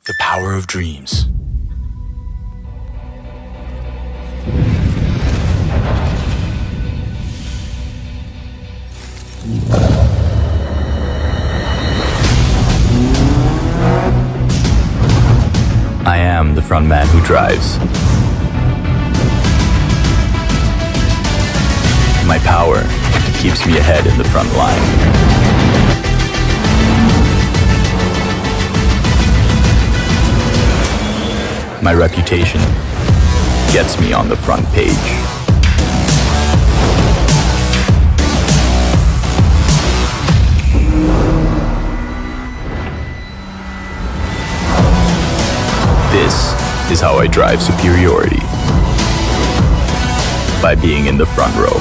The power of dreams. I am the front man who drives. My power keeps me ahead in the front line. My reputation gets me on the front page. This is how I drive superiority. By being in the front row.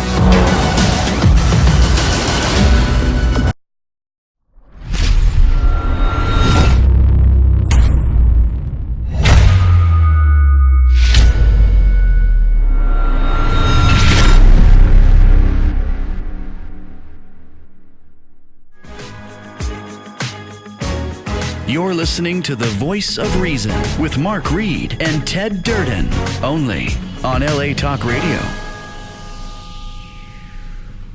You're listening to The Voice of Reason with Mark Reed and Ted Durden, only on LA Talk Radio.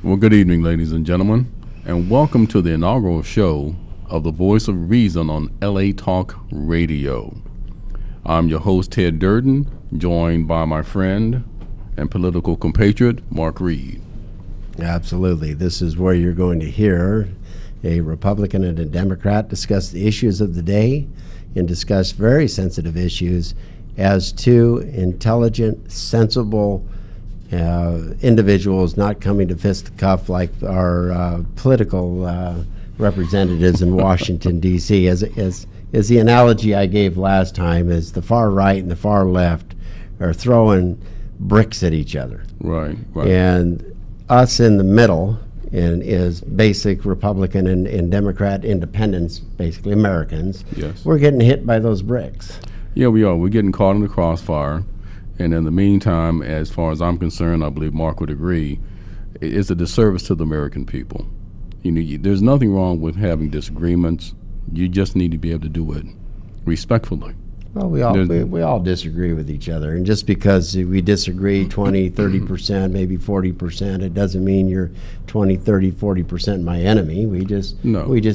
Well, good evening, ladies and gentlemen, and welcome to the inaugural show of The Voice of Reason on LA Talk Radio. I'm your host, Ted Durden, joined by my friend and political compatriot, Mark Reed. Absolutely. This is where you're going to hear a Republican and a Democrat discuss the issues of the day and discuss very sensitive issues as two intelligent, sensible individuals, not coming to fisticuff like our political representatives in Washington, D.C. As the analogy I gave last time is the far right and the far left are throwing bricks at each other. Right. And us in the middle is basic Republican and Democrat independents, basically Americans. Yes. We're getting hit by those bricks. Yeah, we are. We're getting caught in the crossfire. And in the meantime, as far as I'm concerned, I believe Mark would agree, it's a disservice to the American people. You know, there's nothing wrong with having disagreements. You just need to be able to do it respectfully. Well, we all disagree with each other, and just because we disagree 20, 30%, maybe 40%, it doesn't mean you're 20, 30, 40% my enemy. We just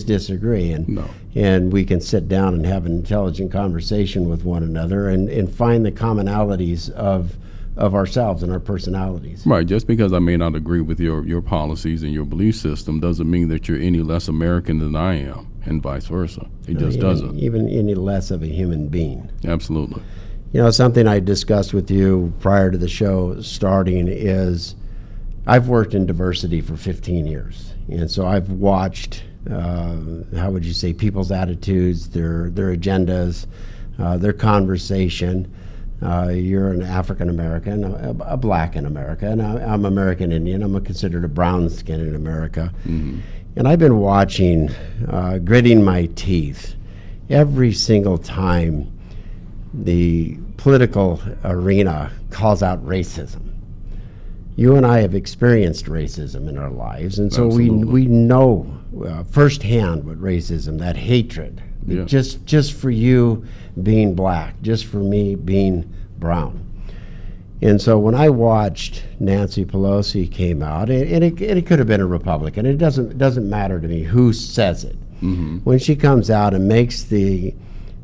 disagree, and we can sit down and have an intelligent conversation with one another and find the commonalities of ourselves and our personalities. Right. Just because I may not agree with your policies and your belief system doesn't mean that you're any less American than I am, and vice versa. It just doesn't. Even any less of a human being. Absolutely. You know, something I discussed with you prior to the show starting is I've worked in diversity for 15 years. And so I've watched, how would you say, people's attitudes, their agendas, their conversation. You're an African American, a black in America, and I'm American Indian. I'm considered a brown skin in America. Mm-hmm. And I've been watching, gritting my teeth every single time the political arena calls out racism. You and I have experienced racism in our lives, and so we know firsthand what racism, that hatred, just for you being black, just for me being brown. And so when I watched Nancy Pelosi came out, and it could have been a Republican. It doesn't matter to me who says it. Mm-hmm. When she comes out and makes the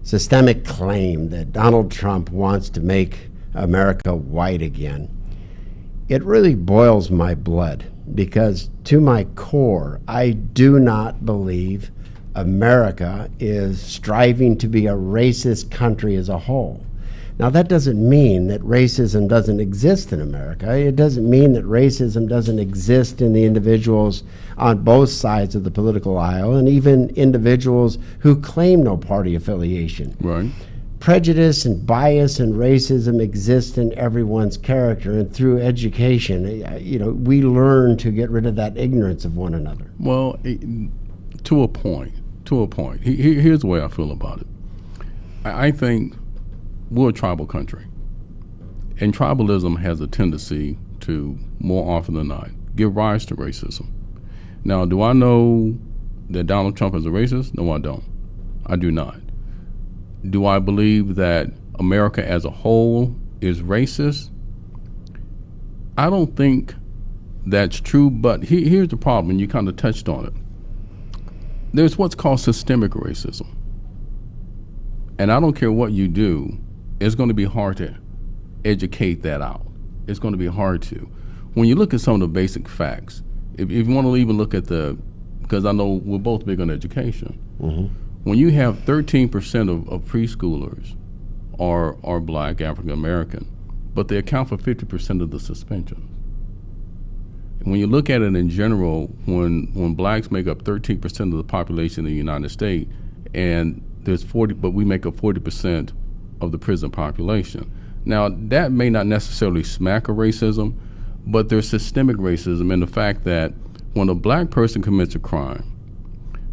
systemic claim that Donald Trump wants to make America white again, it really boils my blood, because to my core, I do not believe America is striving to be a racist country as a whole. Now, that doesn't mean that racism doesn't exist in America. It doesn't mean that racism doesn't exist in the individuals on both sides of the political aisle, and even individuals who claim no party affiliation. Right. Prejudice and bias and racism exist in everyone's character, and through education, we learn to get rid of that ignorance of one another. Well, to a point. Here's the way I feel about it. I think we're a tribal country, and tribalism has a tendency to, more often than not, give rise to racism. Now, do I know that Donald Trump is a racist? No, I don't. I do not. Do I believe that America as a whole is racist? I don't think that's true, but here's the problem, and you kind of touched on it. There's what's called systemic racism. And I don't care what you do, it's going to be hard to educate that out. It's going to be hard to. When you look at some of the basic facts, if you want to even look at because I know we're both big on education, when you have 13% of preschoolers are black, African American, but they account for 50% of the suspensions. And when you look at it in general, when blacks make up 13% of the population in the United States, and there's 40, but we make up 40% of the prison population. Now, that may not necessarily smack of racism, but there's systemic racism in the fact that when a black person commits a crime,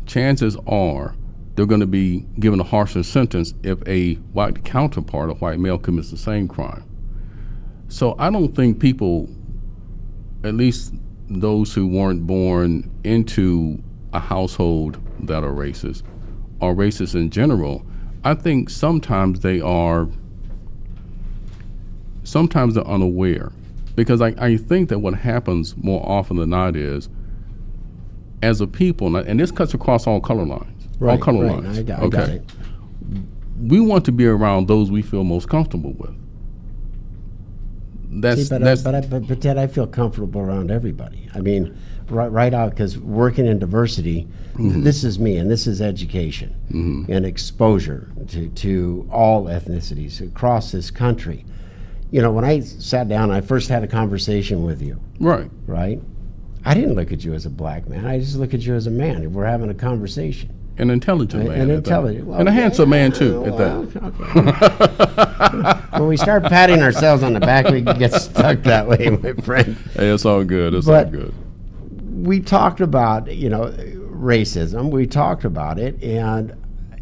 chances are they're going to be given a harsher sentence if a white counterpart, a white male, commits the same crime. So I don't think people, at least those who weren't born into a household that are racist in general. I think sometimes they're unaware, because I think that what happens more often than not is, as a people, and this cuts across all color lines, all color lines. I got it. We want to be around those we feel most comfortable with. But Ted, I feel comfortable around everybody. I mean, right out, because working in diversity, this is me, and this is education and exposure to all ethnicities across this country. You know, when I sat down, I first had a conversation with you. Right. I didn't look at you as a black man. I just look at you as a man. We're having a conversation. An intelligent man. An intelligent. Well, and a handsome man, too, at that. Okay. When we start patting ourselves on the back, we can get stuck that way, my friend. Hey, it's all good. All good. We talked about, racism. We talked about it, and,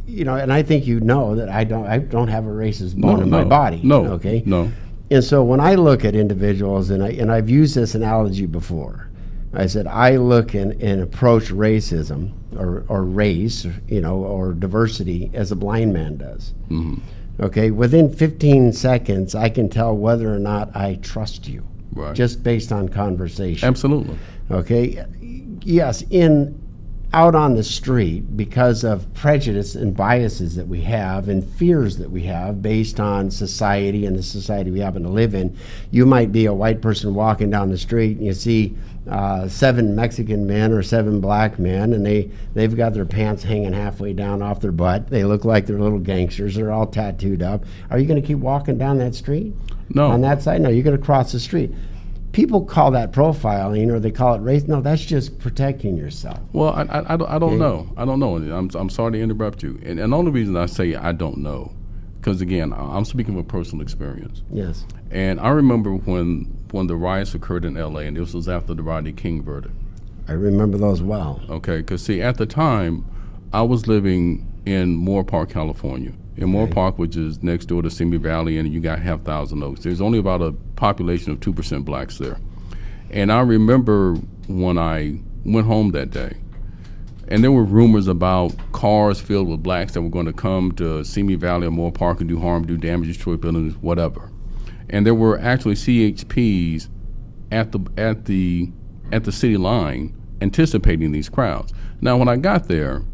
and I think that I don't have a racist bone in my body. No. Okay? No. And so when I look at individuals, and I've used this analogy before, I said I look and approach racism or race, or diversity as a blind man does. Okay, within 15 seconds, I can tell whether or not I trust you, just based on conversation. Absolutely. Okay, yes, out on the street, because of prejudice and biases that we have and fears that we have based on society and the society we happen to live in, you might be a white person walking down the street and you see 7 Mexican men or 7 black men, and they've got their pants hanging halfway down off their butt. They look like they're little gangsters. They're all tattooed up. Are you going to keep walking down that street? No. On that side? No, you're going to cross the street. People call that profiling, or they call it race. No, that's just protecting yourself. Well, I don't know. I don't know. I'm sorry to interrupt you. And the only reason I say I don't know, because again, I'm speaking from personal experience. Yes. And I remember when the riots occurred in L.A., and this was after the Rodney King verdict. I remember those well. Okay, because see, at the time, I was living in Moore Park, California. In Moore Park, which is next door to Simi Valley, and you got half Thousand Oaks. There's only about a population of 2% blacks there. And I remember when I went home that day, and there were rumors about cars filled with blacks that were going to come to Simi Valley or Moore Park and do harm, do damage, destroy buildings, whatever. And there were actually CHPs at the city line anticipating these crowds. Now, when I got there,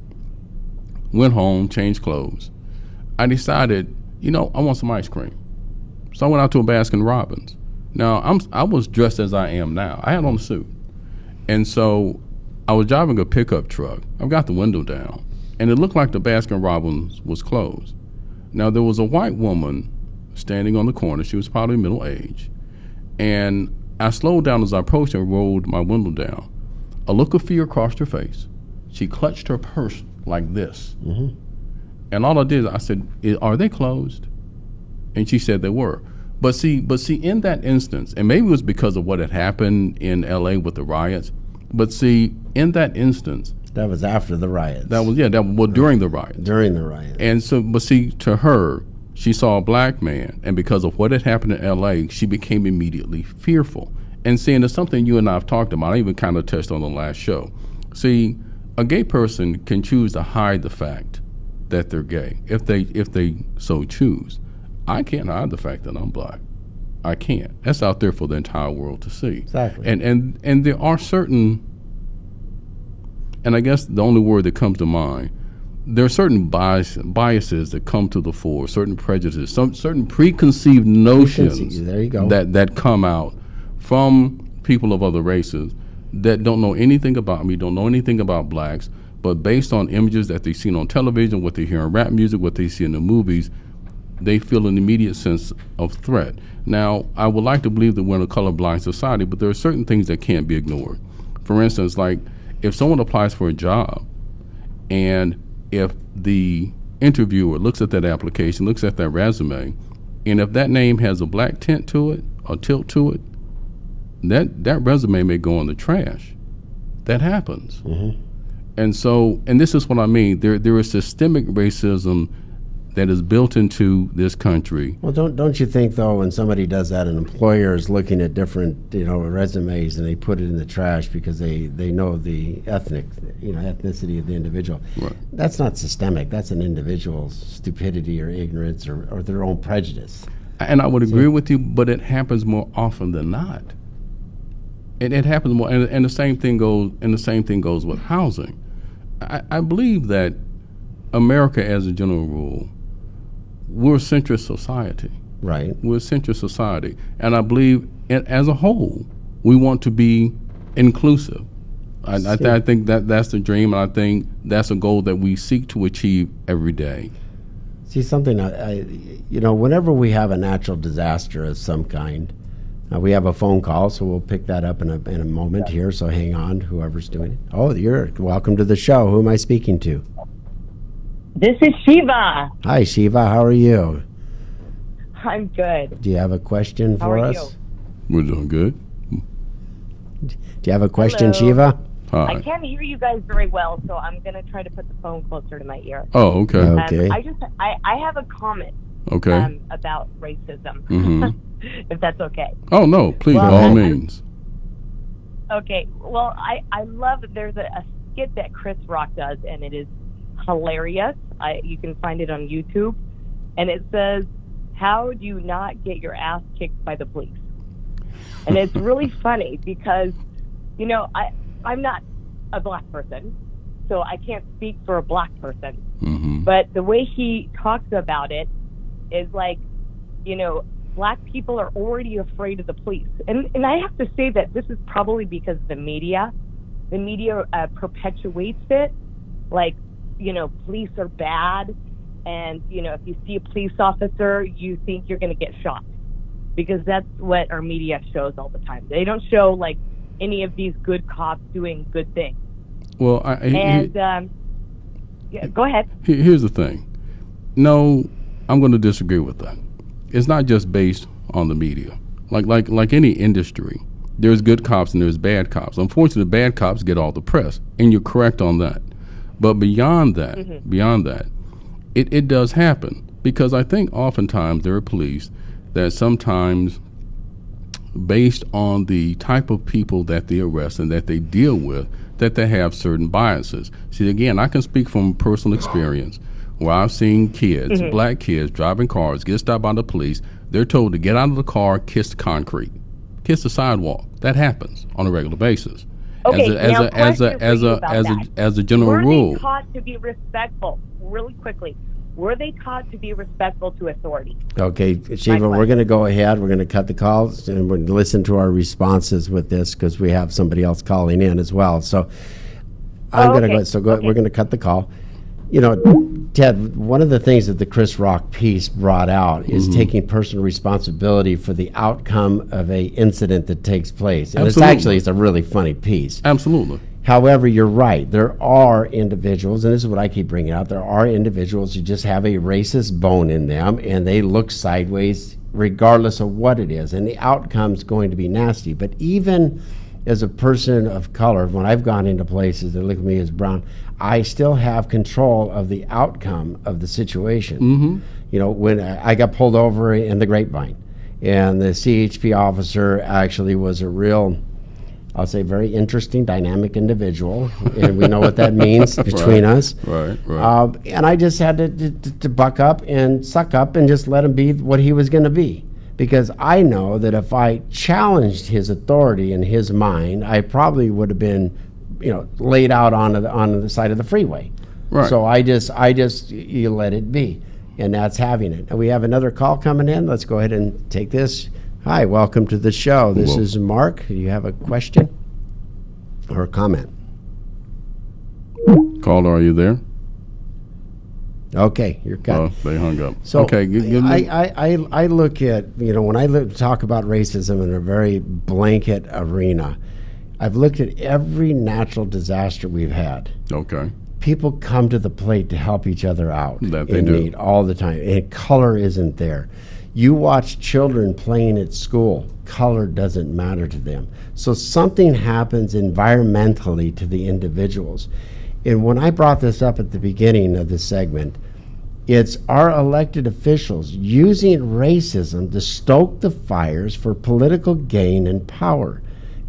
went home, changed clothes, I decided, I want some ice cream. So I went out to a Baskin Robbins. Now, I was dressed as I am now. I had on a suit. And so I was driving a pickup truck. I've got the window down, and it looked like the Baskin Robbins was closed. Now, there was a white woman standing on the corner. She was probably middle age. And I slowed down as I approached and rolled my window down. A look of fear crossed her face. She clutched her purse like this. And all I did, I said, "Are they closed?" And she said they were. But see, in that instance, and maybe it was because of what had happened in L.A. with the riots, but see, in that instance, that was after the riots. During the riots. During the riots. And so, but see, to her, she saw a black man, and because of what had happened in L.A., she became immediately fearful. And seeing it's something you and I have talked about, I even kind of touched on the last show. See, a gay person can choose to hide the fact that they're gay, if they so choose. I can't hide the fact that I'm black. I can't. That's out there for the entire world to see. Exactly. And there are certain, and I guess the only word that comes to mind, there are certain biases that come to the fore, certain prejudices, certain preconceived notions there you go. that come out from people of other races that don't know anything about me, don't know anything about blacks, but based on images that they've seen on television, what they hear in rap music, what they see in the movies, they feel an immediate sense of threat. Now, I would like to believe that we're in a colorblind society, but there are certain things that can't be ignored. For instance, like if someone applies for a job and if the interviewer looks at that application, looks at that resume, and if that name has a black tint to it or tilt to it, that resume may go in the trash. That happens. Mm-hmm. And this is what I mean. There is systemic racism that is built into this country. Well, don't you think though, when somebody does that, an employer is looking at different resumes and they put it in the trash because they know the ethnicity of the individual. Right. That's not systemic. That's an individual's stupidity or ignorance or their own prejudice. And I would agree with you, but it happens more often than not. It happens more, and the same thing goes with housing. I believe that America, as a general rule, we're a centrist society. Right. We're a centrist society, and I believe, as a whole, we want to be inclusive. I think that's the dream, and I think that's a goal that we seek to achieve every day. See, something whenever we have a natural disaster of some kind, we have a phone call, so we'll pick that up in a moment here. So hang on, whoever's doing it. Oh, you're welcome to the show. Who am I speaking to? This is Shiva. Hi, Shiva. How are you? I'm good. Do you have a question for How are us? We're doing good. Do you have a question, Hello. Shiva? Hi. I can't hear you guys very well, so I'm going to try to put the phone closer to my ear. Oh, okay. Okay. I have a comment Okay. about racism, Mhm. if that's okay. Oh, no, please, Well, by all I- means. Okay, well, I love that there's a skit that Chris Rock does, and it is hilarious. You can find it on YouTube, and it says, "How do you not get your ass kicked by the police?" And it's really funny because, I'm not a black person, so I can't speak for a black person. Mm-hmm. But the way he talks about it is like, black people are already afraid of the police. And I have to say that this is probably because the media perpetuates it. Like, police are bad. And, if you see a police officer, you think you're going to get shot. Because that's what our media shows all the time. They don't show, like, any of these good cops doing good things. Well, Go ahead. here's the thing. No, I'm going to disagree with that. It's not just based on the media. Like any industry, there's good cops and there's bad cops. Unfortunately, bad cops get all the press, and you're correct on that. But beyond that, it does happen, because I think oftentimes there are police that sometimes, based on the type of people that they arrest and that they deal with, that they have certain biases. See, again, I can speak from personal experience where I've seen kids, black kids, driving cars, get stopped by the police. They're told to get out of the car, kiss the concrete, kiss the sidewalk. That happens on a regular basis. Okay, as a general Were rule. they taught to be respectful? Really quickly, were they taught to be respectful to authority? Okay, Shiva, we're going to go ahead. We're going to cut the calls and we're going to listen to our responses with this because we have somebody else calling in as well. So I'm going to go. So we're going to cut the call. Ted, one of the things that the Chris Rock piece brought out is taking personal responsibility for the outcome of a incident that takes place. And Absolutely. it's a really funny piece. Absolutely. However, you're right. There are individuals, and this is what I keep bringing out, there are individuals who just have a racist bone in them, and they look sideways regardless of what it is, and the outcome's going to be nasty. But even as a person of color, when I've gone into places that look at me as brown, I still have control of the outcome of the situation. When I got pulled over in the Grapevine, and the CHP officer actually was a real I'll say very interesting, dynamic individual, and we know what that means between us. Right. And I just had to buck up and suck up and just let him be what he was going to be. Because I know that if I challenged his authority in his mind, I probably would have been, laid out on the side of the freeway. Right. So I just you let it be, and that's having it. And we have another call coming in. Let's go ahead and take this. Hi, welcome to the show. This is Mark. Do you have a question or a comment? Caller, are you there? Okay, you're cut. Oh, they hung up. So okay, I look at, when I talk about racism in a very blanket arena, I've looked at every natural disaster we've had. Okay. People come to the plate to help each other out That they in do. need all the time, and color isn't there. You watch children playing at school, color doesn't matter to them. So something happens environmentally to the individuals. And when I brought this up at the beginning of this segment, it's our elected officials using racism to stoke the fires for political gain and power.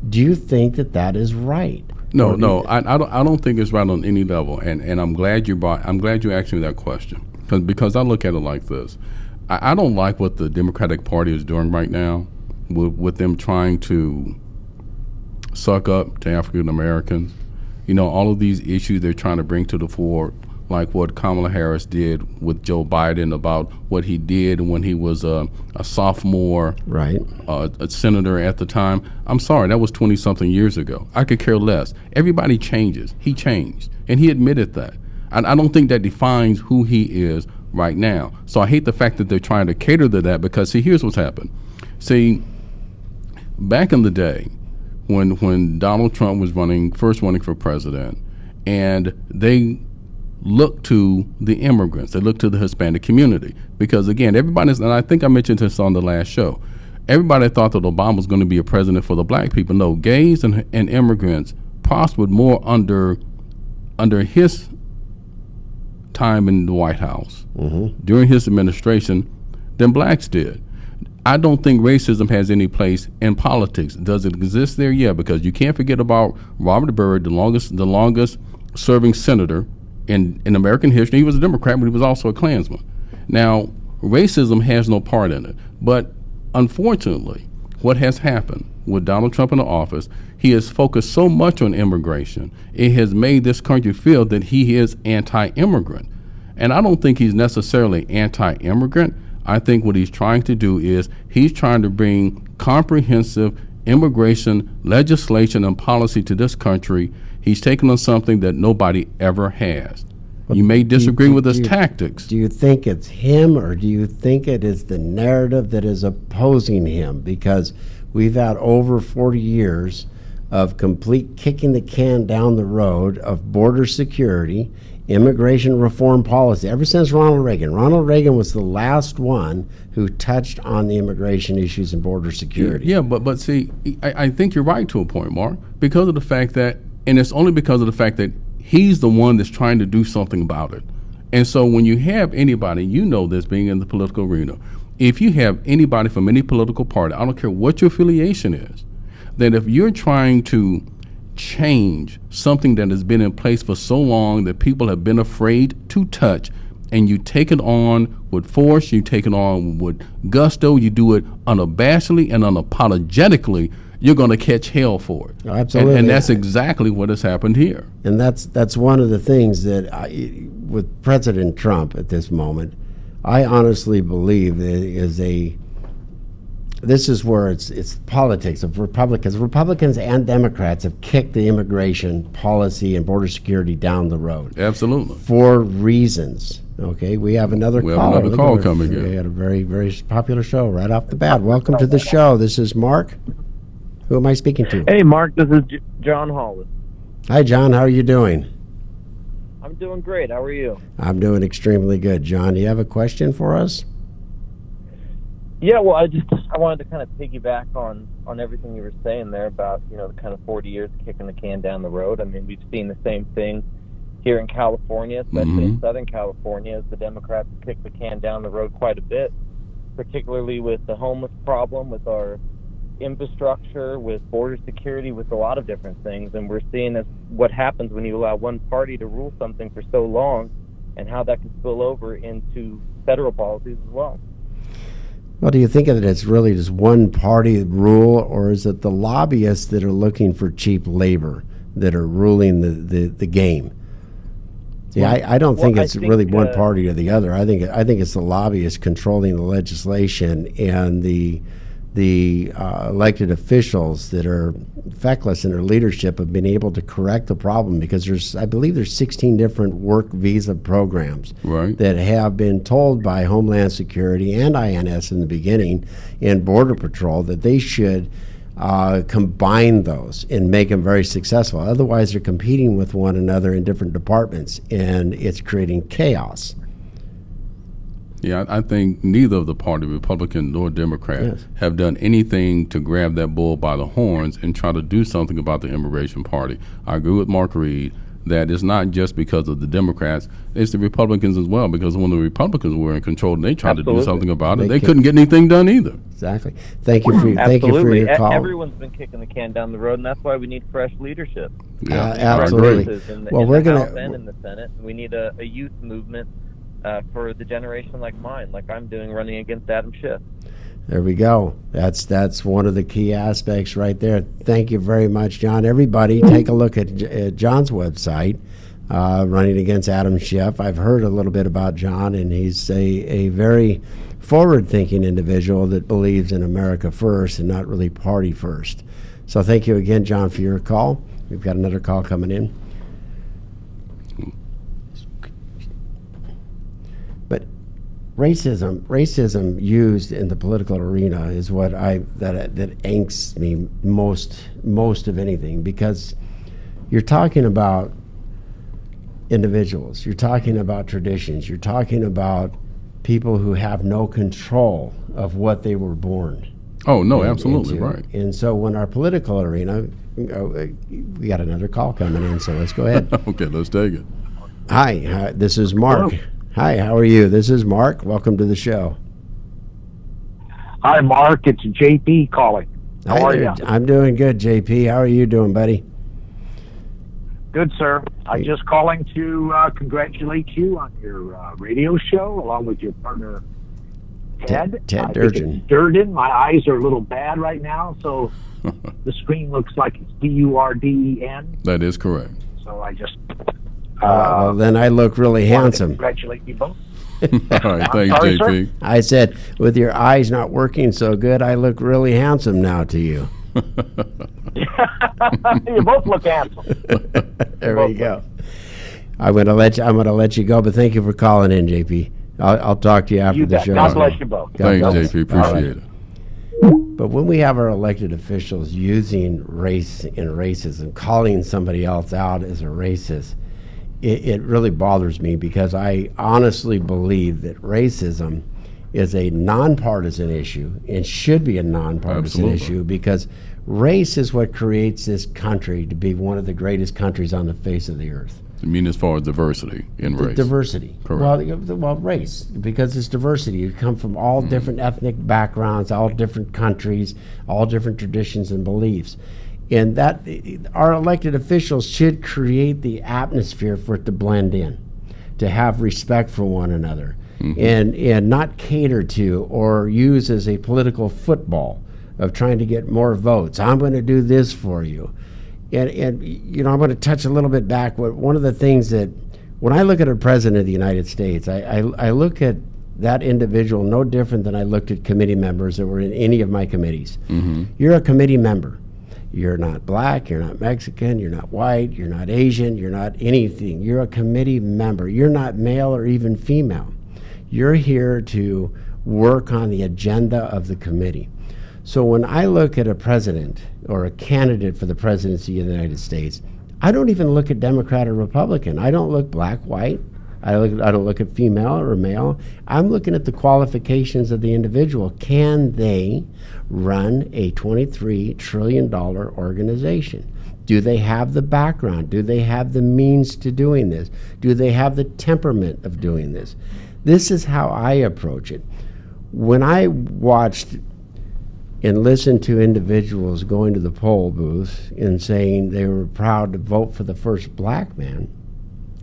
Do you think that is right? No, I don't think it's right on any level, and I'm glad you asked me that question because I look at it like this. I don't like what the Democratic Party is doing right now with them trying to suck up to African Americans. All of these issues they're trying to bring to the fore, like what Kamala Harris did with Joe Biden about what he did when he was a sophomore, right? A senator at the time. I'm sorry, that was 20-something years ago. I could care less. Everybody changes. He changed, and he admitted that. I don't think that defines who he is right now. So I hate the fact that they're trying to cater to that because, see, here's what's happened. See, back in the day, when Donald Trump was first running for president, and they looked to the immigrants, they looked to the Hispanic community, because again, everybody's, and I think I mentioned this on the last show, everybody thought that Obama was going to be a president for the black people. No, gays and immigrants prospered more under his time in the White House, during his administration, than blacks did. I don't think racism has any place in politics. Does it exist there? Yeah, because you can't forget about Robert Byrd, the longest serving senator in American history. He was a Democrat, but he was also a Klansman. Now, racism has no part in it. But unfortunately, what has happened with Donald Trump in the office, he has focused so much on immigration, it has made this country feel that he is anti-immigrant. And I don't think he's necessarily anti-immigrant. I think what he's trying to do is he's trying to bring comprehensive immigration legislation and policy to this country. He's taken on something that nobody ever has. You may disagree with his tactics. Do you think it's him, or do you think it is the narrative that is opposing him? Because we've had over 40 years of complete kicking the can down the road of border security, immigration reform policy, ever since Ronald Reagan. Ronald Reagan was the last one who touched on the immigration issues and border security. Yeah, but see, I think you're right to a point, Mark, because of the fact that, and it's only because of the fact that he's the one that's trying to do something about it. And so when you have anybody, this being in the political arena, if you have anybody from any political party, I don't care what your affiliation is, that if you're trying to change something that has been in place for so long that people have been afraid to touch, and you take it on with force, you take it on with gusto, you do it unabashedly and unapologetically, you're going to catch hell for it. Oh, absolutely. And that's exactly what has happened here. And that's one of the things that with President Trump at this moment, I honestly believe this is where it's politics of Republicans. Republicans and Democrats have kicked the immigration policy and border security down the road. Absolutely. For reasons. Okay, we have another call. We have another call coming in. We had a very, very popular show right off the bat. Welcome to the show. This is Mark. Who am I speaking to? Hey, Mark, this is John Hollis. Hi, John. How are you doing? I'm doing great. How are you? I'm doing extremely good. John, do you have a question for us? Yeah, well, I wanted to kind of piggyback on everything you were saying there about, the kind of 40 years kicking the can down the road. I mean, we've seen the same thing here in California, especially in Southern California, as the Democrats kick the can down the road quite a bit, particularly with the homeless problem, with our infrastructure, with border security, with a lot of different things. And we're seeing what happens when you allow one party to rule something for so long, and how that can spill over into federal policies as well. Well, do you think that it's really just one party rule, or is it the lobbyists that are looking for cheap labor that are ruling the game? Yeah, I don't think it's really one party or the other. I think it's the lobbyists controlling the legislation, and the elected officials that are feckless in their leadership have been able to correct the problem, because I believe there's 16 different work visa programs that have been told by Homeland Security and INS in the beginning and Border Patrol that they should combine those and make them very successful. Otherwise, they're competing with one another in different departments, and it's creating chaos. Yeah, I think neither of the party, Republican nor Democrat, have done anything to grab that bull by the horns and try to do something about the immigration party. I agree with Mark Reed that it's not just because of the Democrats, it's the Republicans as well, because when the Republicans were in control and they tried to do something about it, they couldn't get anything done either. Exactly. Thank you for your call. Everyone's been kicking the can down the road, and that's why we need fresh leadership. Yeah, absolutely. In the House and in the Senate. We need a youth movement for the generation like mine, like I'm doing, running against Adam Schiff. There we go. That's one of the key aspects right there. Thank you very much, John. Everybody, take a look at John's website, Running Against Adam Schiff. I've heard a little bit about John, and he's a very forward-thinking individual that believes in America first and not really party first. So thank you again, John, for your call. We've got another call coming in. But racism used in the political arena is what that angsts me most of anything, because you're talking about individuals, you're talking about traditions, you're talking about people who have no control of what they were born. Oh no, absolutely into. Right. And so when our political arena, we got another call coming in, so let's go ahead. Okay, let's take it. Hi, this is Mark. Hello. Hi, how are you? This is Mark. Welcome to the show. Hi, Mark. It's JP calling. How are you? I'm doing good, JP. How are you doing, buddy? Good, sir. I'm just calling to congratulate you on your radio show, along with your partner, Ted. Ted Durden. Durden. My eyes are a little bad right now, so the screen looks like it's Durden. That is correct. So I just... well, then I look really handsome. Congratulate you both. All right, thanks, sorry, JP. sir? I said, with your eyes not working so good, I look really handsome now to you. You both look handsome. There we go. I'm gonna let you go, but thank you for calling in, JP. I'll talk to you after You the bet. show. God bless you both. Thanks, bless. JP. Appreciate it. But when we have our elected officials using race and racism, calling somebody else out as a racist, it really bothers me, because I honestly believe that racism is a nonpartisan issue and should be a nonpartisan issue, because race is what creates this country to be one of the greatest countries on the face of the earth. You mean as far as diversity in race? Diversity. Correct. Well, race, because it's diversity. You come from all different ethnic backgrounds, all different countries, all different traditions and beliefs. And that our elected officials should create the atmosphere for it to blend in, to have respect for one another, and not cater to or use as a political football of trying to get more votes. I'm going to do this for you. And you know, I'm going to touch a little bit back. One of the things that, when I look at a president of the United States, I look at that individual no different than I looked at committee members that were in any of my committees. You're a committee member. You're not black, you're not Mexican, you're not white, you're not Asian, you're not anything. You're a committee member. You're not male or even female. You're here to work on the agenda of the committee. So when I look at a president or a candidate for the presidency of the United States, I don't even look at Democrat or Republican. I don't look black, white. I don't look at female or male. I'm looking at the qualifications of the individual. Can they run a $23 trillion organization? Do they have the background? Do they have the means to doing this? Do they have the temperament of doing this? This is how I approach it. When I watched and listen to individuals going to the poll booth and saying they were proud to vote for the first black man,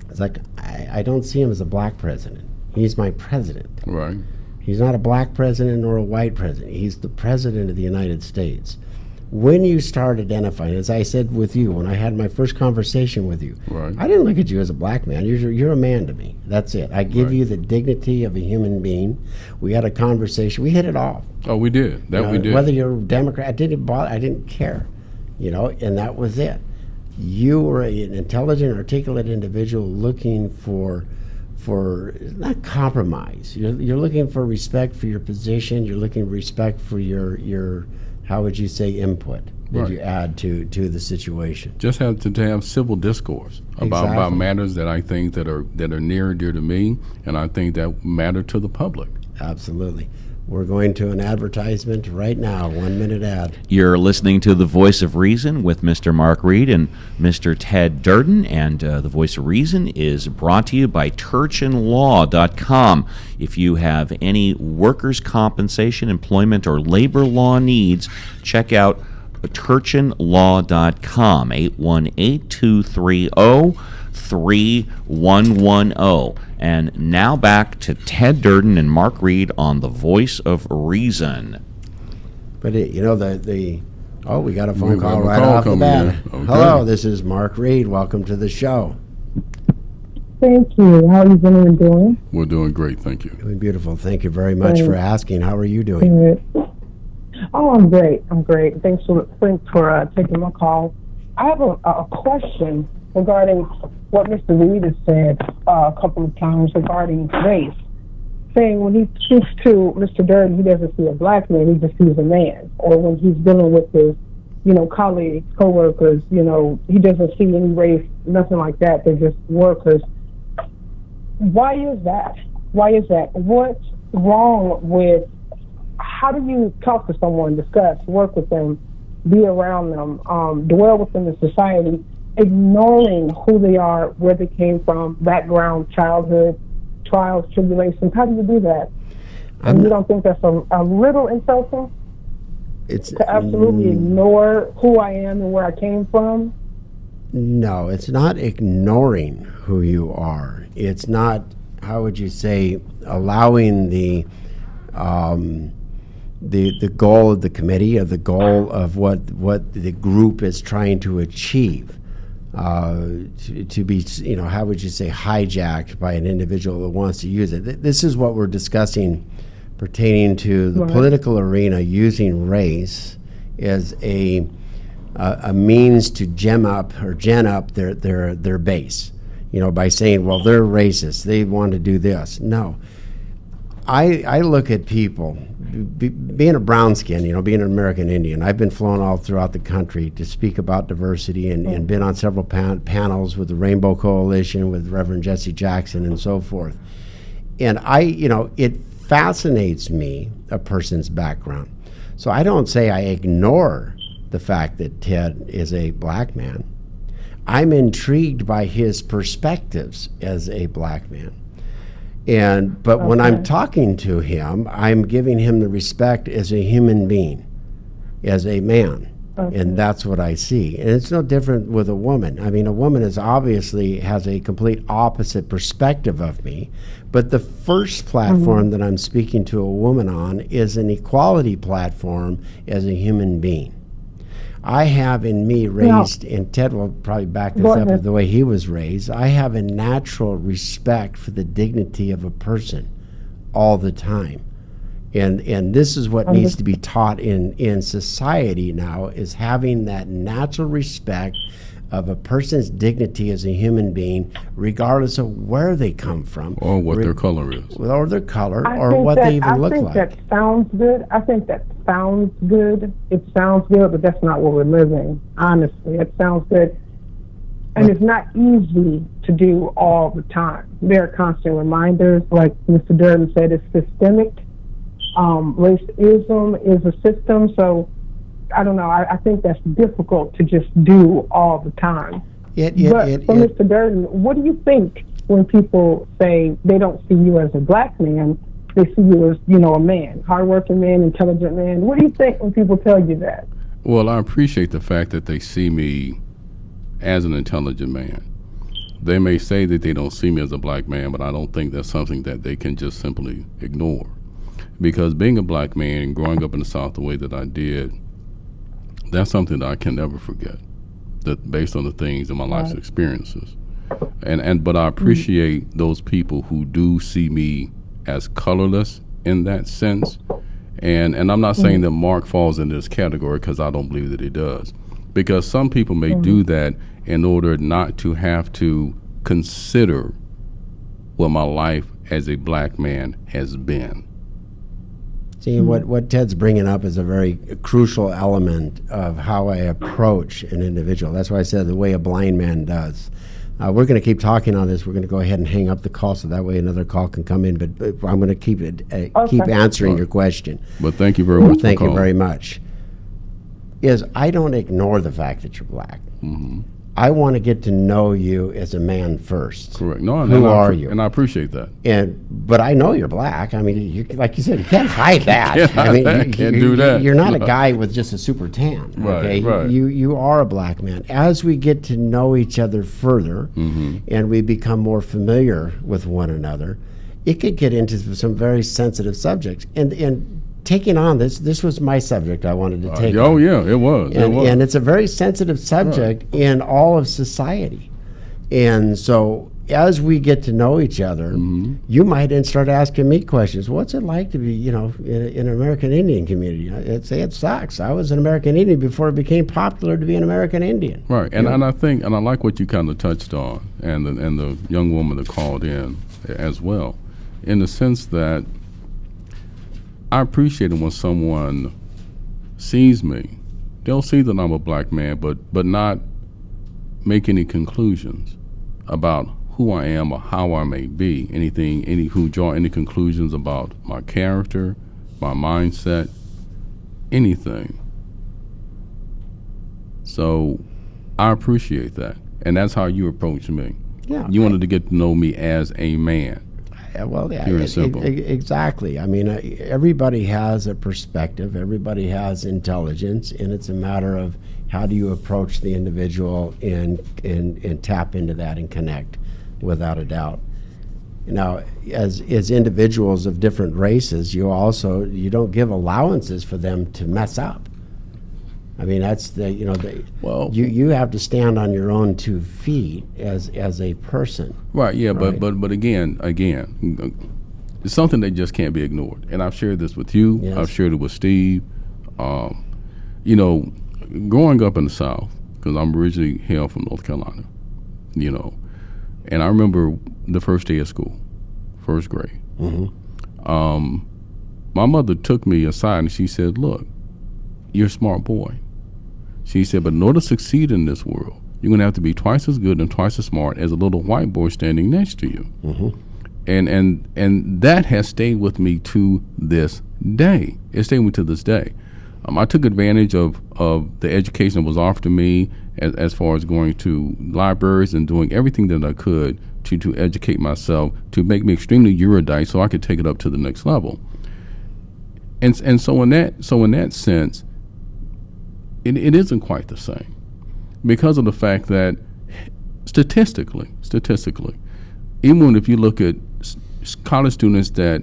it's like, I don't see him as a black president. He's my president. Right. He's not a black president nor a white president. He's the president of the United States. When you start identifying, as I said with you, when I had my first conversation with you, Right. I didn't look at you as a black man. You're a man to me. That's it. I give Right. you the dignity of a human being. We had a conversation. We hit it off. Oh, we did. That we did. Whether you're a Democrat, I didn't care, and that was it. You were an intelligent, articulate individual looking for not compromise. You're looking for respect for your position. You're looking for respect for your how would you say, input that Right. you add to the situation. Just have to have civil discourse about Exactly. matters that I think that are near and dear to me, and I think that matter to the public. Absolutely. We're going to an advertisement right now, 1 minute ad. You're listening to The Voice of Reason with Mr. Mark Reed and Mr. Ted Durden, and The Voice of Reason is brought to you by churchandlaw.com. If you have any workers' compensation, employment, or labor law needs, check out churchandlaw.com, 818-230-3110. And now back to Ted Durden and Mark Reed on The Voice of Reason. But we got a phone We call have a right call off the coming bat. in. Okay. Hello, this is Mark Reed. Welcome to the show. Thank you. How are you doing? We're doing great, thank you. Doing beautiful. Thank you very much Thanks. for asking. How are you doing? Good. Oh, I'm great. Thanks for taking my call. I have a question regarding what Mr. Reed has said a couple of times regarding race, saying when he speaks to Mr. Durden, he doesn't see a black man, he just sees a man. Or when he's dealing with his, colleagues, co-workers, he doesn't see any race, nothing like that. They're just workers. Why is that? What's wrong with, how do you talk to someone, discuss, work with them, be around them, dwell with them in society, ignoring who they are, where they came from, background, childhood, trials, tribulations? How do you do that? And you don't think that's a little insulting? It's to absolutely ignore who I am and where I came from? No, it's not ignoring who you are. It's not, how would you say, allowing the goal of the committee, or the goal of what the group is trying to achieve, to be, how would you say, hijacked by an individual that wants to use it. This is what we're discussing pertaining to the political arena, using race as a means to gen up their base, by saying, well, they're racist, they want to do this. No. I look at people, being a brown skin, being an American Indian, I've been flown all throughout the country to speak about diversity and been on several panels with the Rainbow Coalition, with Reverend Jesse Jackson and so forth. And it fascinates me, a person's background. So I don't say I ignore the fact that Ted is a black man. I'm intrigued by his perspectives as a black man. But when I'm talking to him, I'm giving him the respect as a human being, as a man. And that's what I see. And it's no different with a woman. I mean, a woman obviously has a complete opposite perspective of me. But the first platform that I'm speaking to a woman on is an equality platform as a human being. I have in me raised, and Ted will probably back this up with the way he was raised, I have a natural respect for the dignity of a person all the time. And this is what needs to be taught in society now, is having that natural respect of a person's dignity as a human being, regardless of where they come from. Or what their color is. Or their color, or what they even look like. I think that sounds good. It sounds good, but that's not what we're living, honestly. It sounds good. And it's not easy to do all the time. There are constant reminders, like Mr. Durden said, it's systemic. Racism is a system, so I don't know. I think that's difficult to just do all the time. Mr. Durden, what do you think when people say they don't see you as a black man, they see you as, a man, hardworking man, intelligent man. What do you think when people tell you that? Well, I appreciate the fact that they see me as an intelligent man. They may say that they don't see me as a black man, but I don't think that's something that they can just simply ignore. Because being a black man and growing up in the South the way that I did, that's something that I can never forget, that based on the things in my life's experiences. But I appreciate those people who do see me as colorless in that sense. And I'm not saying that Mark falls into this category, because I don't believe that he does. Because some people may do that in order not to have to consider what my life as a black man has been. See, what Ted's bringing up is a very crucial element of how I approach an individual. That's why I said the way a blind man does. We're going to keep talking on this. We're going to go ahead and hang up the call so that way another call can come in. But I'm going to keep answering your question. But thank you very much. Thank you very much. I don't ignore the fact that you're black. Mm-hmm. I want to get to know you as a man first. Correct. No, who are you? And I appreciate that. But I know you're black. I mean, like you said, you can't hide that. Can't do that. You're not a guy with just a super tan. Okay? Right. You are a black man. As we get to know each other further, and we become more familiar with one another, it could get into some very sensitive subjects. And taking on this was my subject I wanted to take. Oh yeah, it was. And it's a very sensitive subject in all of society. And so as we get to know each other, you might then start asking me questions. What's it like to be, in an American Indian community? I'd say it sucks. I was an American Indian before it became popular to be an American Indian. Right. And I think, and I like what you kind of touched on, and the young woman that called in as well, in the sense that I appreciate it when someone sees me. They'll see that I'm a black man, but not make any conclusions about who I am or how I may be. Who draw any conclusions about my character, my mindset, anything. So I appreciate that. And that's how you approach me. Yeah. You wanted to get to know me as a man. Well, yeah, Pure and simple. Exactly. I mean, everybody has a perspective. Everybody has intelligence, and it's a matter of how do you approach the individual and tap into that and connect, without a doubt. Now, as individuals of different races, you don't give allowances for them to mess up. I mean, that's you have to stand on your own 2 feet as a person. Right. Yeah. Right? But again, it's something that just can't be ignored. And I've shared this with you. Yes. I've shared it with Steve. Growing up in the South, because I'm originally hail from North Carolina. And I remember the first day of school, first grade. My mother took me aside and she said, "Look, you're a smart boy." She said, "But in order to succeed in this world, you're going to have to be twice as good and twice as smart as a little white boy standing next to you." And that has stayed with me to this day. It stayed with me to this day. I took advantage of the education that was offered to me as far as going to libraries and doing everything that I could to educate myself, to make me extremely erudite so I could take it up to the next level. And so in that sense, it isn't quite the same, because of the fact that statistically, even if you look at college students that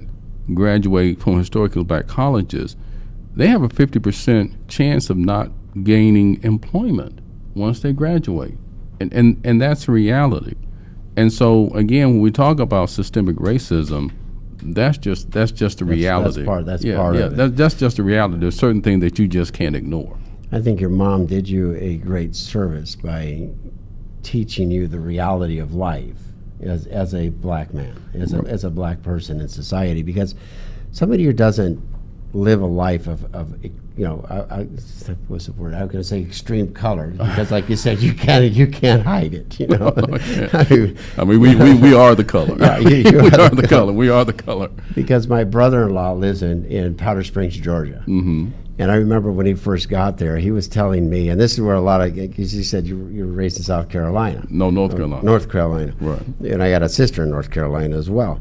graduate from historically black colleges, they have a 50% chance of not gaining employment once they graduate, and that's reality. And so again, when we talk about systemic racism, that's just the reality. That's part of it. That's just the reality. There's certain things that you just can't ignore. I think your mom did you a great service by teaching you the reality of life as a black man, as a black person in society, because somebody who doesn't live a life of what's the word? I was going to say extreme color, because like you said, you can't hide it. I mean, we are the color. Yeah, we are the color. We are the color. Because my brother-in-law lives in Powder Springs, Georgia. And I remember when he first got there, he was telling me, and this is where a lot of, because he said you were raised in South Carolina. No, North Carolina. North Carolina. Right. And I got a sister in North Carolina as well.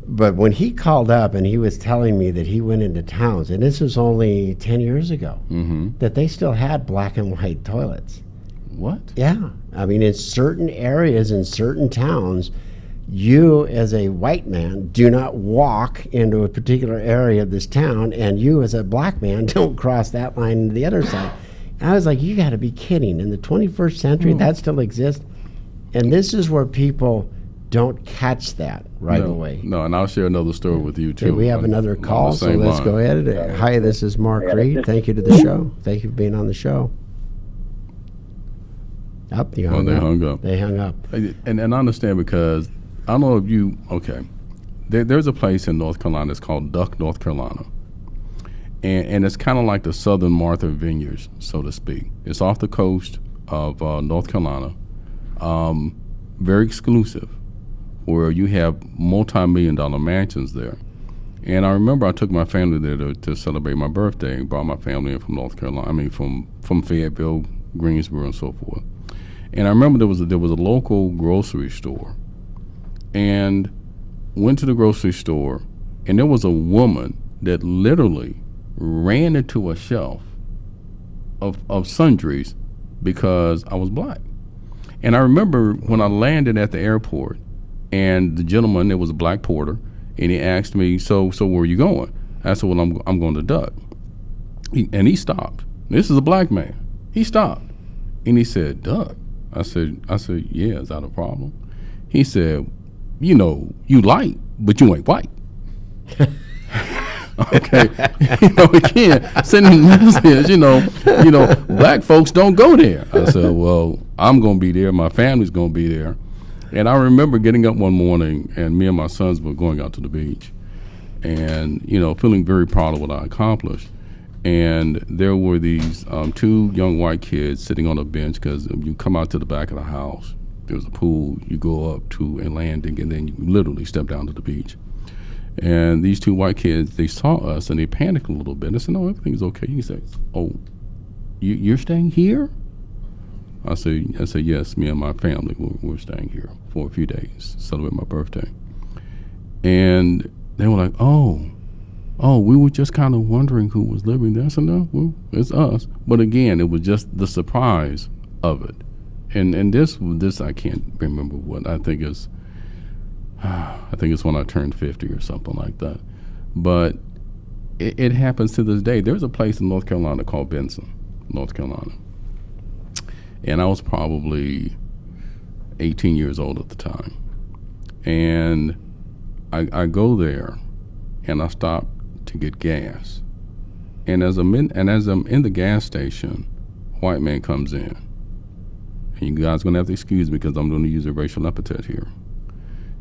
But when he called up and he was telling me that he went into towns, and this was only 10 years ago, that they still had black and white toilets. What? Yeah. I mean, in certain areas, in certain towns, you as a white man do not walk into a particular area of this town, and you as a black man don't cross that line to the other side. And I was like, you got to be kidding. In the 21st century, that still exists? And this is where people don't catch that away. No, and I'll share another story with you, too. Okay, we have another call, so let's go ahead. Hi, this is Mark Reed. Thank you to the show. Thank you for being on the show. They hung up. They hung up. And I understand, because I don't know if you, there's a place in North Carolina, it's called Duck, North Carolina. And it's kind of like the Southern Martha Vineyards, so to speak. It's off the coast of North Carolina, very exclusive, where you have multi-million-dollar mansions there. And I remember I took my family there to celebrate my birthday, and brought my family in from North Carolina, from Fayetteville, Greensboro, and so forth. And I remember there was a local grocery store, and went to the grocery store, and there was a woman that literally ran into a shelf of sundries because I was black. And I remember when I landed at the airport, and the gentleman, it was a black porter, and he asked me, so where are you going? I said, well, I'm going to Duck. And he stopped. This is a black man. He stopped, and he said, Duck? I said, yeah, is that a problem? He said, you light, but you ain't white. Okay, again, sending messages, black folks don't go there. I said, well, I'm going to be there. My family's going to be there. And I remember getting up one morning, and me and my sons were going out to the beach, and, feeling very proud of what I accomplished. And there were these two young white kids sitting on a bench, because you come out to the back of the house, there's a pool, you go up to a landing, and then you literally step down to the beach. And these two white kids, they saw us, and they panicked a little bit. I said, no, everything's okay. He said, oh, you're staying here? I said, yes, me and my family, we're staying here for a few days to celebrate my birthday. And they were like, oh, we were just kind of wondering who was living there. I said, no, well, it's us. But again, it was just the surprise of it. And this I can't remember what. I think it's when I turned 50 or something like that. But it happens to this day. There's a place in North Carolina called Benson, North Carolina. And I was probably 18 years old at the time. And I go there, and I stop to get gas. And as I'm in the gas station, a white man comes in. And you guys are going to have to excuse me, because I'm going to use a racial epithet here.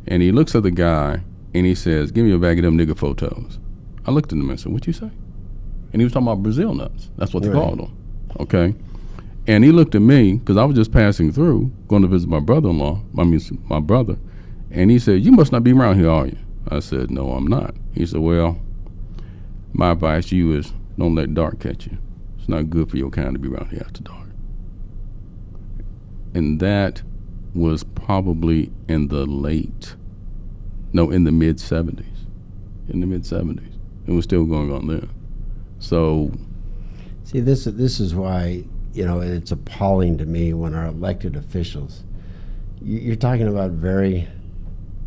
And he looks at the guy, and he says, give me a bag of them nigger photos. I looked at him and said, what you say? And he was talking about Brazil nuts. That's what they called them. Okay? And he looked at me, because I was just passing through, going to visit my my brother. And he said, you must not be around here, are you? I said, no, I'm not. He said, well, my advice to you is don't let dark catch you. It's not good for your kind to be around here after dark. And that was probably in the mid-'70s. In the mid-'70s. It was still going on there. So... See, this is why, it's appalling to me when our elected officials, you're talking about very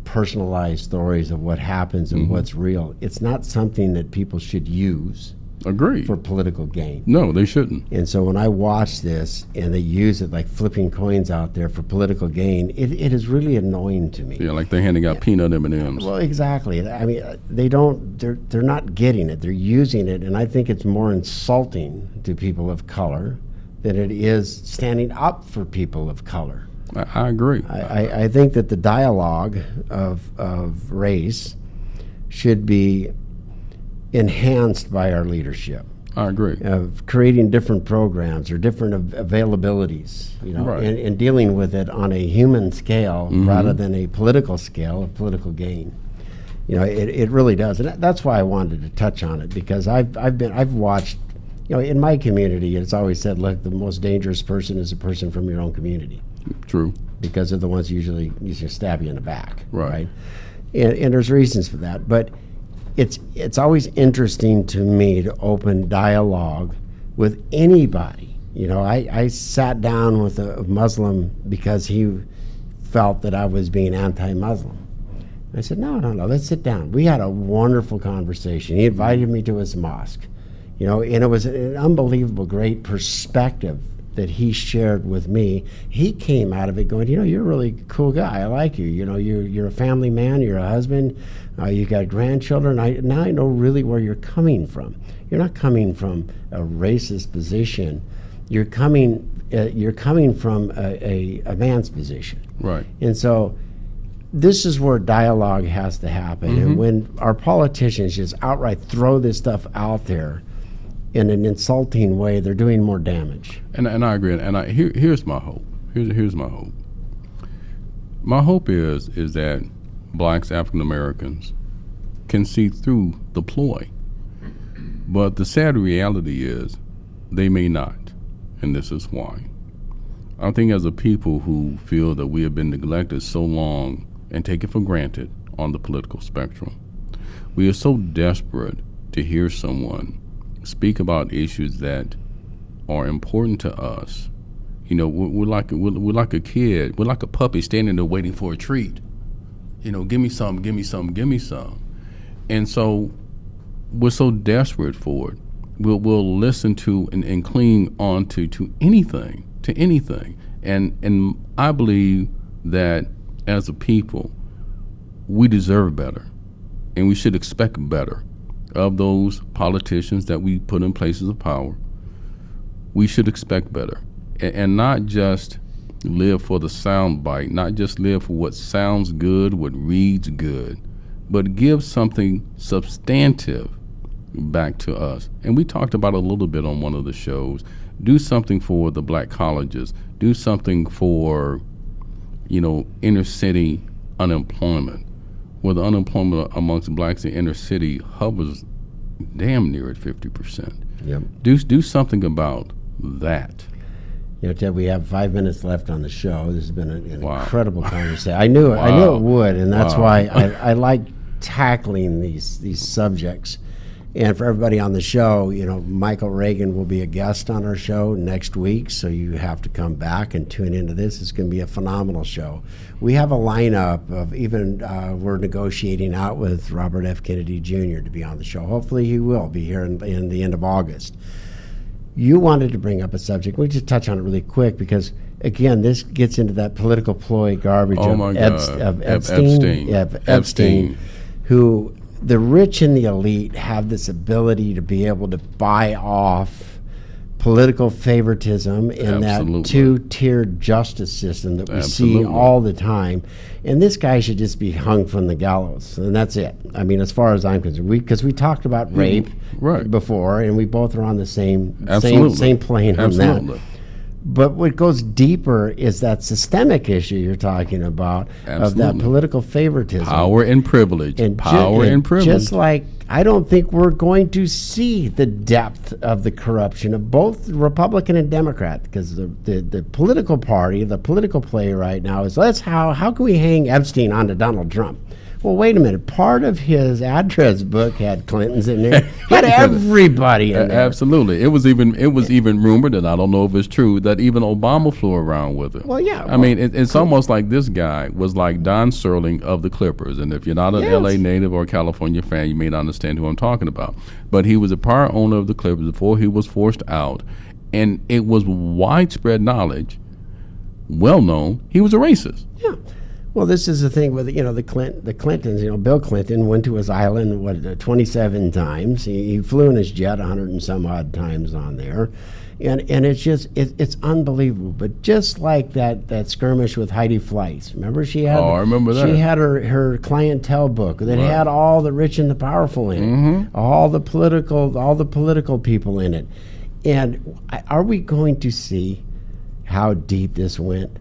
personalized stories of what happens and what's real. It's not something that people should use Agreed. For political gain. No, they shouldn't. And so when I watch this and they use it like flipping coins out there for political gain, it is really annoying to me. Yeah, like they're handing out peanut M&Ms. Well, exactly. I mean, they're not getting it. They're using it, and I think it's more insulting to people of color than it is standing up for people of color. I agree. I think that the dialogue of race should be enhanced by our leadership. I agree. Of creating different programs or different availabilities, right. and dealing with it on a human scale rather than a political scale of political gain. It really does, and that's why I wanted to touch on it, because I've watched. In my community, it's always said, look, the most dangerous person is a person from your own community. True. Because they're the ones usually stab you in the back. Right. and there's reasons for that. But it's always interesting to me to open dialogue with anybody. You know, I sat down with a Muslim because he felt that I was being anti-Muslim. I said, no, let's sit down. We had a wonderful conversation. He invited me to his mosque, you know, and it was an unbelievable, great perspective that he shared with me. He came out of it going, you know, you're a really cool guy. I like you. You know, you're a family man. You're a husband. You got grandchildren. Now I know really where you're coming from. You're not coming from a racist position. You're coming from a man's position. Right. And so this is where dialogue has to happen. Mm-hmm. And when our politicians just outright throw this stuff out there in an insulting way, they're doing more damage. And I agree. And here's my hope. Here's my hope. My hope is that blacks, African Americans, can see through the ploy. But the sad reality is they may not. And this is why. I think as a people who feel that we have been neglected so long and taken for granted on the political spectrum, we are so desperate to hear someone speak about issues that are important to us. You know, we're like a kid. We're like a puppy standing there waiting for a treat. You know, give me some, give me some, give me some. And so we're so desperate for it. We'll listen to and cling on to anything. And I believe that as a people, we deserve better, and we should expect better of those politicians that we put in places of power. We should expect better, and not just live for the sound bite, not just live for what sounds good, what reads good, but give something substantive back to us. And we talked about a little bit on one of the shows. Do something for the black colleges. Do something for, you know, inner city unemployment, where the unemployment amongst blacks in inner city hovers damn near at 50%. Yep. Do something about that. You know, Ted, we have 5 minutes left on the show. This has been an incredible conversation. Wow. I knew it would, and that's why I like tackling these subjects. And for everybody on the show, you know, Michael Reagan will be a guest on our show next week, so you have to come back and tune into this. It's going to be a phenomenal show. We have a lineup of even we're negotiating out with Robert F. Kennedy Jr. to be on the show. Hopefully he will be here in the end of August. You wanted to bring up a subject. We just touch on it really quick because, again, this gets into that political ploy garbage of Epstein, who the rich and the elite have this ability to be able to buy off political favoritism in that two-tiered justice system that we see all the time. And this guy should just be hung from the gallows, and that's it. I mean, as far as I'm concerned, because we talked about rape before, and we both are on the same plane on that. But what goes deeper is that systemic issue you're talking about of that political favoritism. Power and privilege. And just like I don't think we're going to see the depth of the corruption of both Republican and Democrat, because the political party, the political play right now is how can we hang Epstein onto Donald Trump? Well, wait a minute. Part of his address book had Clintons in there. Had everybody in there. Absolutely. It was even rumored, and I don't know if it's true, that even Obama flew around with it. Well, yeah. I mean, it's almost like this guy was like Don Sterling of the Clippers. And if you're not an L.A. native or a California fan, you may not understand who I'm talking about. But he was a prior owner of the Clippers before he was forced out. And it was widespread knowledge, well known, he was a racist. Yeah. Well, this is the thing with, you know, the Clintons. You know, Bill Clinton went to his island 27 times. He flew in his jet 100 and some odd times on there, and it's just it's unbelievable. But just like that skirmish with Heidi Fleiss, remember she had? Oh, I remember that. She had her clientele book that had all the rich and the powerful in it, all the political people in it. And are we going to see how deep this went?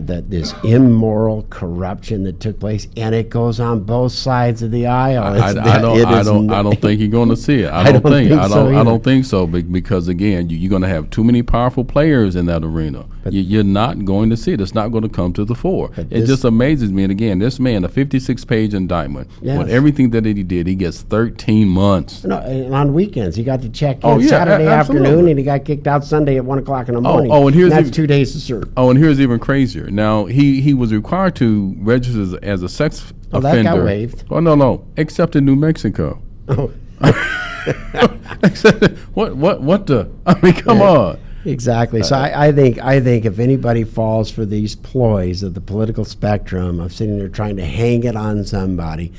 this immoral corruption that took place, and it goes on both sides of the aisle. I don't think you're going to see it. I don't think so because again, you're going to have too many powerful players in that arena. You're not going to see it. It's not going to come to the fore. It just amazes me. And again, this man, a 56-page indictment, with everything that he did, he gets 13 months. No, and on weekends, he got to check in Saturday afternoon, and he got kicked out Sunday at 1 o'clock in the morning. And that's 2 days to serve. Oh, and here's even crazier. Now, he was required to register as a sex offender. That got waived. Oh, no, except in New Mexico. Oh. What the? I mean, come on. Exactly. So I think if anybody falls for these ploys of the political spectrum of sitting there trying to hang it on somebody,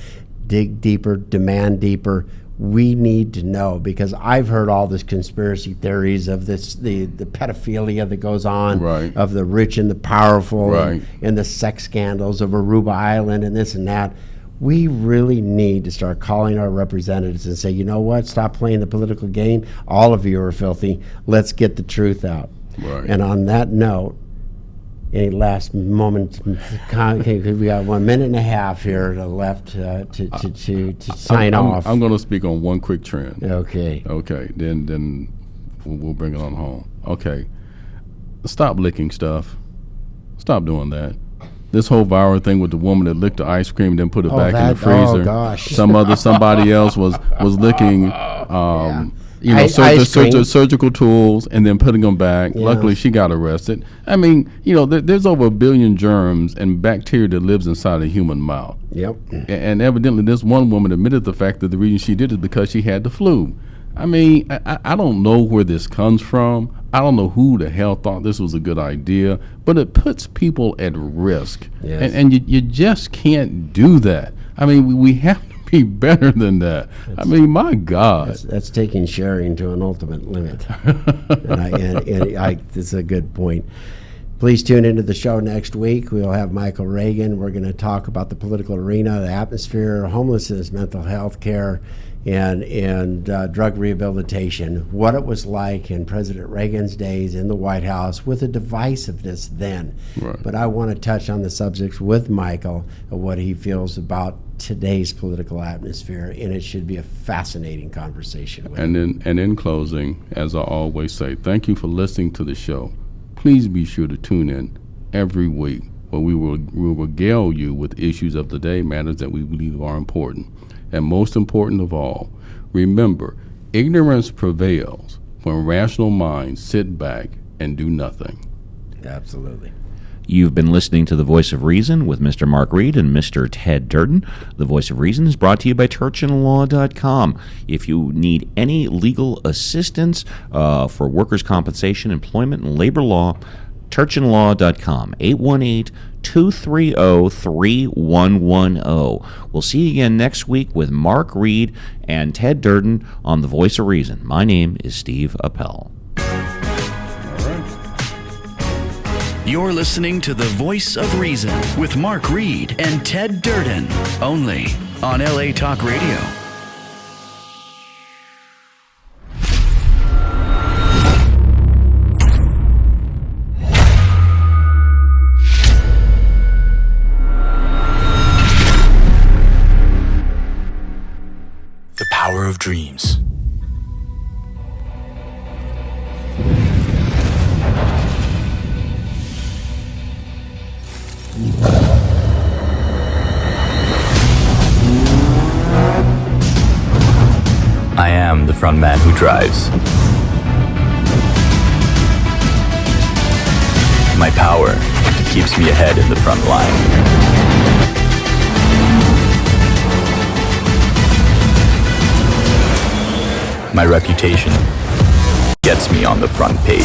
dig deeper, demand deeper, we need to know, because I've heard all this conspiracy theories of this the pedophilia that goes on, of the rich and the powerful, and the sex scandals of Aruba Island and this and that. We really need to start calling our representatives and say, you know what, stop playing the political game. All of you are filthy. Let's get the truth out. And on that note, any last moment? Okay, we got 1.5 minutes here left to sign off. I'm going to speak on one quick trend. Okay. Then we'll bring it on home. Okay. Stop licking stuff. Stop doing that. This whole viral thing with the woman that licked the ice cream and then put it back in the freezer. Oh gosh! Somebody else was licking, surgical tools and then putting them back. Yeah. Luckily, she got arrested. I mean, there's over 1 billion germs and bacteria that lives inside a human mouth. Yep. And evidently, this one woman admitted the fact that the reason she did it is because she had the flu. I mean, I don't know where this comes from. I don't know who the hell thought this was a good idea, but it puts people at risk. Yes. And you just can't do that. I mean, we have to be better than that. I mean, my God. That's taking sharing to an ultimate limit. That's a good point. Please tune into the show next week. We'll have Michael Reagan. We're going to talk about the political arena, the atmosphere, homelessness, mental health care, and drug rehabilitation, what it was like in President Reagan's days in the White House with the divisiveness then. But I want to touch on the subjects with Michael of what he feels about today's political atmosphere, and it should be a fascinating conversation with him. And in closing, as I always say, thank you for listening to the show. Please be sure to tune in every week where we will regale you with issues of the day, matters that we believe are important. And most important of all, remember, ignorance prevails when rational minds sit back and do nothing. Absolutely. You've been listening to The Voice of Reason with Mr. Mark Reed and Mr. Ted Durden. The Voice of Reason is brought to you by churchandlaw.com. If you need any legal assistance for workers' compensation, employment, and labor law, churchandlaw.com, 818-230-3110. We'll see you again next week with Mark Reed and Ted Durden on The Voice of Reason. My name is Steve Appel. You're listening to The Voice of Reason with Mark Reed and Ted Durden, only on LA Talk Radio. The power of dreams. I am the front man who drives. My power keeps me ahead in the front line. My reputation gets me on the front page.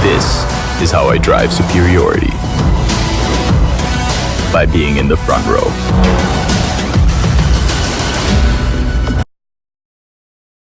This is how I drive superiority. By being in the front row.